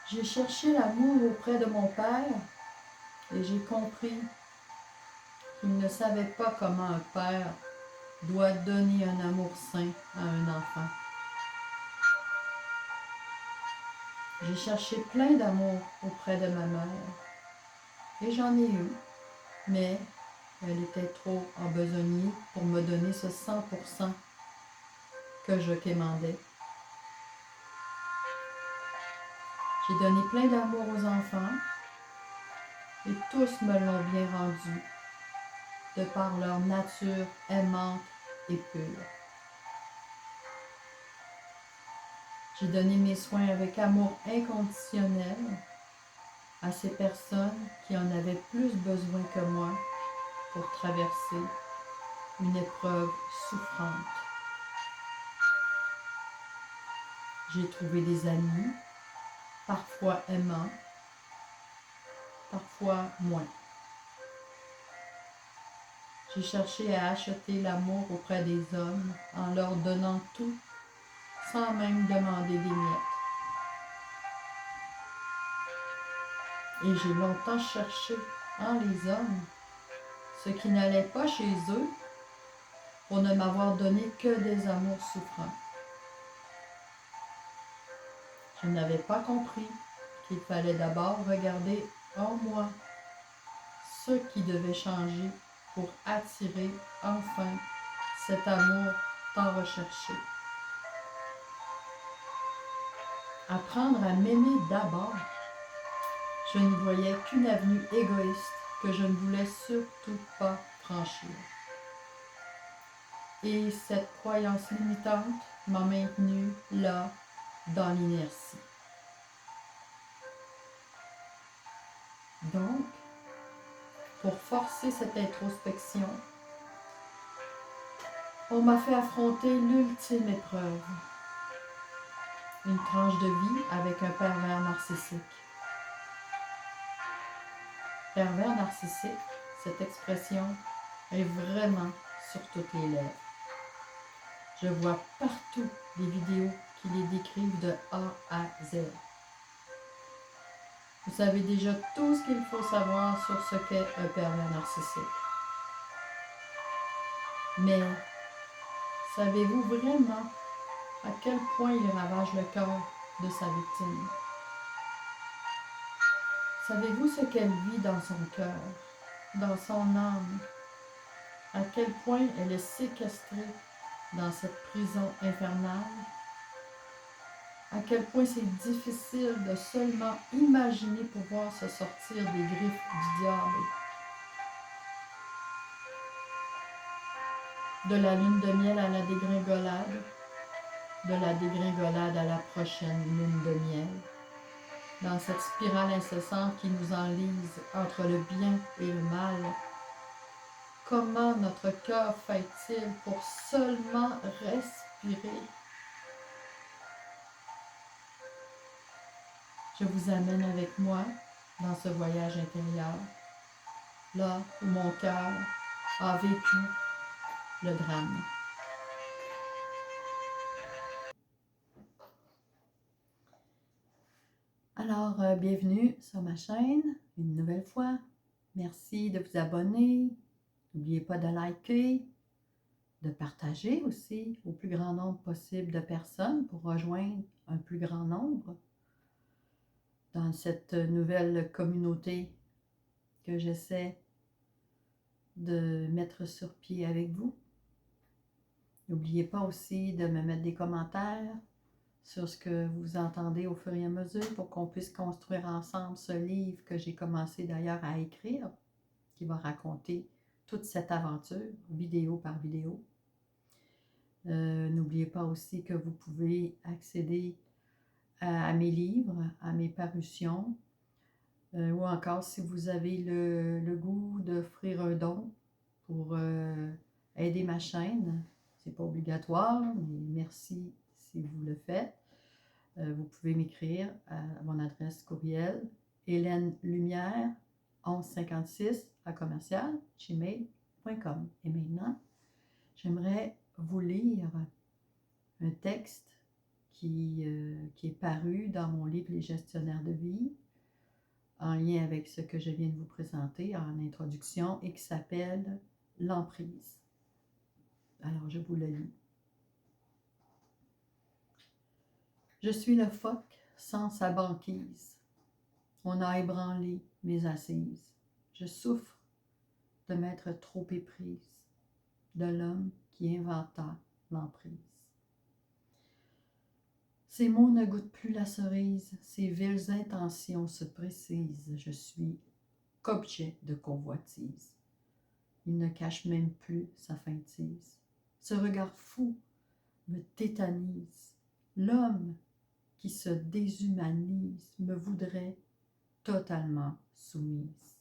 J'ai cherché l'amour auprès de mon père et j'ai compris qu'il ne savait pas comment un père doit donner un amour sain à un enfant. J'ai cherché plein d'amour auprès de ma mère et j'en ai eu, mais elle était trop en besogne pour me donner ce 100% que je quémandais. J'ai donné plein d'amour aux enfants et tous me l'ont bien rendu de par leur nature aimante et pure. J'ai donné mes soins avec amour inconditionnel à ces personnes qui en avaient plus besoin que moi pour traverser une épreuve souffrante. J'ai trouvé des amis, parfois aimants, parfois moins. J'ai cherché à acheter l'amour auprès des hommes en leur donnant tout sans même demander des miettes. Et j'ai longtemps cherché en les hommes ce qui n'allait pas chez eux pour ne m'avoir donné que des amours souffrants. Je n'avais pas compris qu'il fallait d'abord regarder en moi ce qui devait changer pour attirer enfin cet amour tant recherché. Apprendre à m'aimer d'abord. Je ne voyais qu'une avenue égoïste que je ne voulais surtout pas franchir. Et cette croyance limitante m'a maintenue là, dans l'inertie. Donc, pour forcer cette introspection, on m'a fait affronter l'ultime épreuve. Une tranche de vie avec un pervers narcissique. Pervers narcissique, cette expression est vraiment sur toutes les lèvres. Je vois partout des vidéos qui les décrivent de A à Z. Vous savez déjà tout ce qu'il faut savoir sur ce qu'est un pervers narcissique. Mais savez-vous vraiment à quel point il ravage le cœur de sa victime? Savez-vous ce qu'elle vit dans son cœur, dans son âme? À quel point elle est séquestrée dans cette prison infernale? À quel point c'est difficile de seulement imaginer pouvoir se sortir des griffes du diable? De la lune de miel à la dégringolade, de la dégringolade à la prochaine lune de miel, dans cette spirale incessante qui nous enlise entre le bien et le mal. Comment notre cœur fait-il pour seulement respirer? Je vous amène avec moi dans ce voyage intérieur, là où mon cœur a vécu le drame. Alors, bienvenue sur ma chaîne, une nouvelle fois. Merci de vous abonner. N'oubliez pas de liker, de partager aussi au plus grand nombre possible de personnes pour rejoindre un plus grand nombre dans cette nouvelle communauté que j'essaie de mettre sur pied avec vous. N'oubliez pas aussi de me mettre des commentaires sur ce que vous entendez au fur et à mesure pour qu'on puisse construire ensemble ce livre que j'ai commencé d'ailleurs à écrire, qui va raconter toute cette aventure, vidéo par vidéo. N'oubliez pas aussi que vous pouvez accéder à mes livres, à mes parutions, ou encore si vous avez le goût d'offrir un don pour aider ma chaîne. C'est pas obligatoire, mais merci si vous le faites. Vous pouvez m'écrire à mon adresse courriel hélènelumière1156@gmail.com. Et maintenant, j'aimerais vous lire un texte qui est paru dans mon livre Les gestionnaires de vie, en lien avec ce que je viens de vous présenter en introduction et qui s'appelle L'emprise. Alors, je vous le lis. Je suis le phoque sans sa banquise. On a ébranlé mes assises. Je souffre de m'être trop éprise de l'homme qui inventa l'emprise. Ces mots ne goûtent plus la cerise, ces viles intentions se précisent. Je suis qu'objet de convoitise. Il ne cache même plus sa feintise. Ce regard fou me tétanise. L'homme qui se déshumanise me voudrait totalement soumise.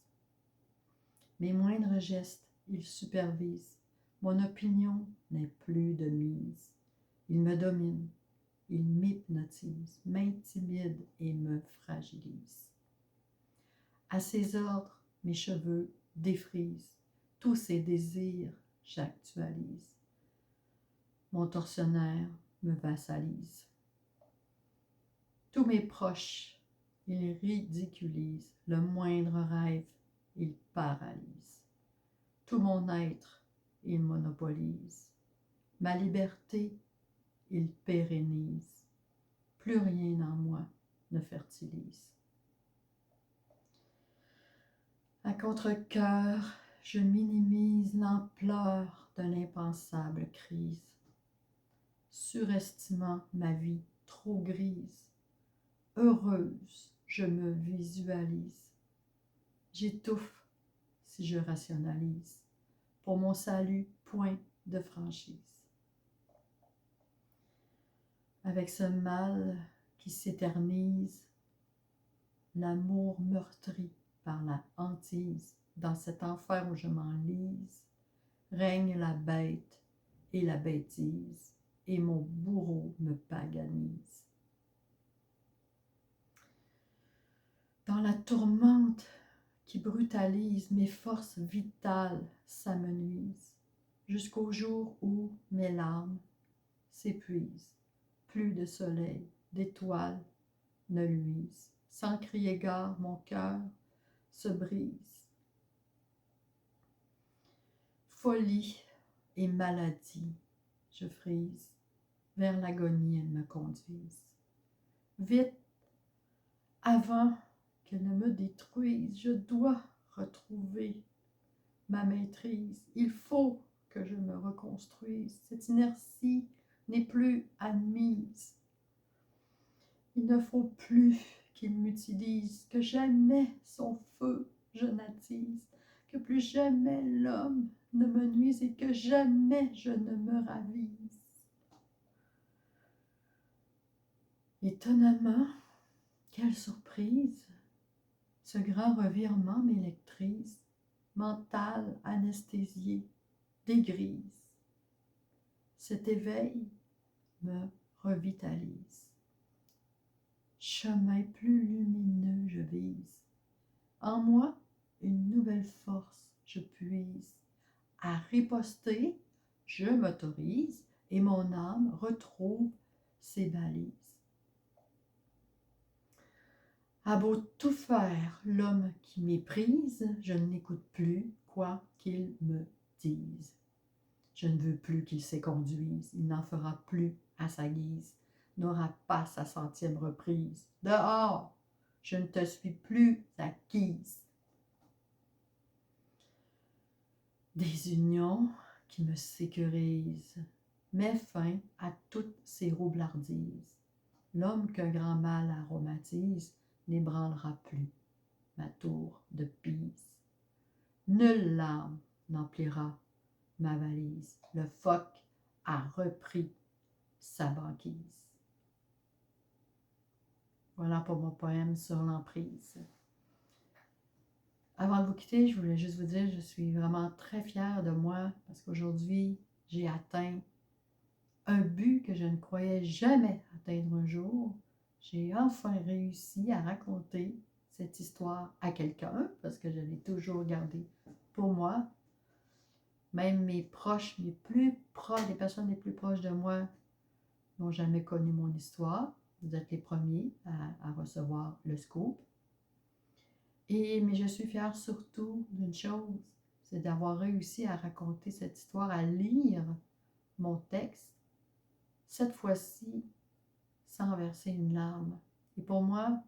Mes moindres gestes, il supervise. Mon opinion n'est plus de mise. Il me domine, il m'hypnotise, m'intimide et me fragilise. À ses ordres, mes cheveux défrisent. Tous ses désirs, j'actualise. Mon tortionnaire me vassalise. Tous mes proches, il ridiculise. Le moindre rêve, il paralyse. Tout mon être, il monopolise. Ma liberté, il pérennise. Plus rien en moi ne fertilise. À contre-cœur, je minimise l'ampleur de l'impensable crise, surestimant ma vie trop grise. Heureuse, je me visualise. J'étouffe si je rationalise. Pour mon salut, point de franchise. Avec ce mal qui s'éternise, l'amour meurtri par la hantise, dans cet enfer où je m'enlise, règne la bête et la bêtise, et mon bourreau me paganise. Dans la tourmente qui brutalise, mes forces vitales s'amenuisent, jusqu'au jour où mes larmes s'épuisent. Plus de soleil, d'étoiles ne luisent. Sans crier gare, mon cœur se brise. Folie et maladie, je frise. Vers l'agonie, elles me conduisent. Vite, avant qu'elles ne me détruisent, je dois retrouver ma maîtrise. Il faut que je me reconstruise. Cette inertie n'est plus admise. Il ne faut plus qu'il m'utilise, que jamais son feu je n'attise, que plus jamais l'homme ne me nuise et que jamais je ne me ravise. Étonnamment, quelle surprise! Ce grand revirement m'électrise, mental anesthésié, dégrise. Cet éveil me revitalise. Chemin plus lumineux je vise. En moi, une nouvelle force je puise. À riposter, je m'autorise et mon âme retrouve ses balises. A beau tout faire, l'homme qui méprise, je ne l'écoute plus, quoi qu'il me dise. Je ne veux plus qu'il s'éconduise, il n'en fera plus à sa guise, n'aura pas sa 100e reprise. Dehors, je ne te suis plus acquise. Des unions qui me sécurisent, met fin à toutes ces roublardises. L'homme qu'un grand mal aromatise n'ébranlera plus ma tour de Pise. Nulle larme n'emplira ma valise. Le phoque a repris sa banquise. Voilà pour mon poème sur l'emprise. Avant de vous quitter, je voulais juste vous dire que je suis vraiment très fière de moi parce qu'aujourd'hui, j'ai atteint un but que je ne croyais jamais atteindre un jour. J'ai enfin réussi à raconter cette histoire à quelqu'un parce que je l'ai toujours gardée pour moi. Même mes proches, les plus proches, les personnes les plus proches de moi n'ont jamais connu mon histoire. Vous êtes les premiers à recevoir le scoop. Mais je suis fière surtout d'une chose, c'est d'avoir réussi à raconter cette histoire, à lire mon texte, cette fois-ci sans verser une larme. Et pour moi,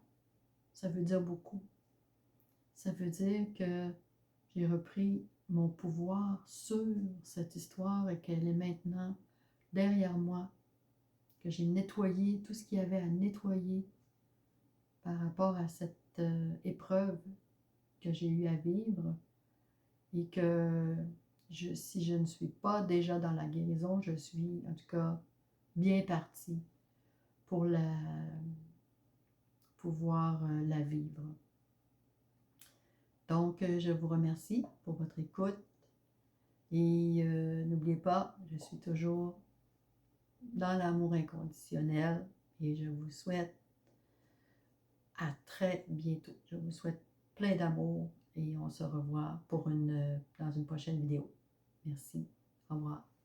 ça veut dire beaucoup. Ça veut dire que j'ai repris mon pouvoir sur cette histoire et qu'elle est maintenant derrière moi, que j'ai nettoyé tout ce qu'il y avait à nettoyer par rapport à cette épreuve que j'ai eu à vivre et que si je ne suis pas déjà dans la guérison, je suis en tout cas bien partie pour pouvoir la vivre. Donc, je vous remercie pour votre écoute et n'oubliez pas, je suis toujours dans l'amour inconditionnel et je vous souhaite à très bientôt. Je vous souhaite plein d'amour et on se revoit dans une prochaine vidéo. Merci. Au revoir.